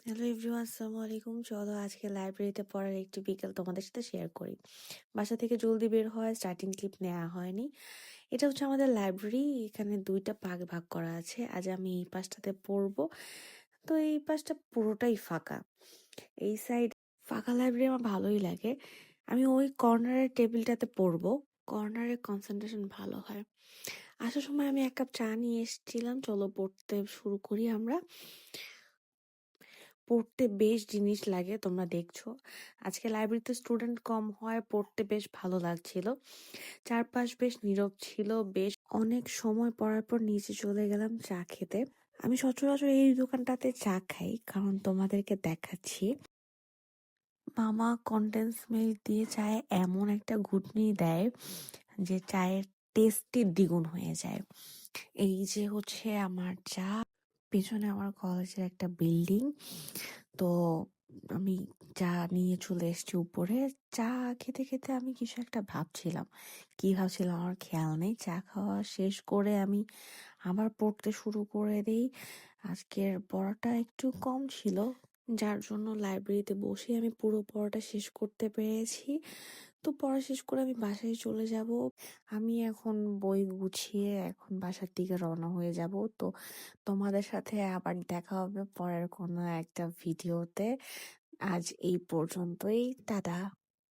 Hello everyone, আসসালামু আলাইকুম। চলো আজকে লাইব্রেরিতে পড়ার একটি বিকেল তোমাদের সাথে শেয়ার করি। বাসা থেকে জলদি বের হয়, স্টার্টিং ক্লিপ নেওয়া হয়নি। এটা হচ্ছে আমাদের লাইব্রেরি। এখানে দুইটা ভাগে ভাগ করা আছে। আজ আমি এই পাশটাতে পড়বো। তো এই পাশটা পুরোটাই ফাঁকা। এই সাইড ফাঁকা লাইব্রেরি আমার ভালোই লাগে। আমি ওই কর্নারের টেবিলটাতে পড়বো। কর্নারে কনসেন্ট্রেশন ভালো হয়। আসার সময় আমি এক কাপ চা নিয়ে এসেছিলাম। চলো পড়তে শুরু করি আমরা। পড়তে বেশ জিনিস লাগে, তোমরা দেখছো। আজকে লাইব্রেরিতে স্টুডেন্ট কম হয়, পড়তে বেশ ভালো লাগছিল। চারপাশ বেশ নীরব ছিল। বেশ অনেক সময় পড়ার পর নিচে চলে গেলাম চা খেতে। আমি সচরাচর এই দোকানটাতে চা খাই, কারণ তোমাদেরকে দেখাচ্ছি। মামা কনডেন্স মিল্ক দিয়ে চায়ে এমন একটা ঘুটনি দেয় যে চায়ের টেস্টই দ্বিগুণ হয়ে যায়। এই যে হচ্ছে আমার চা। পেছনে আমার কলেজের একটা বিল্ডিং। তো আমি চা নিয়ে চলে এসেছি উপরে। চা খেতে খেতে আমি কিছু একটা ভাবছিলাম। কি ভাবছিলাম আমার খেয়াল নেই। চা খাওয়া শেষ করে আমি আবার পড়তে শুরু করে দিই। আজকের পড়াটা একটু কম ছিল, যার জন্য লাইব্রেরিতে বসে আমি পুরো পড়াটা শেষ করতে পেরেছি। তো পড়া শেষ করে আমি বাসায় চলে যাব। আমি এখন বই গুছিয়ে এখন বাসার দিকে রওনা হয়ে যাব। তো তোমাদের সাথে আবার দেখা হবে পরের কোনো একটা ভিডিওতে। আজ এই পর্যন্তই, টাটা।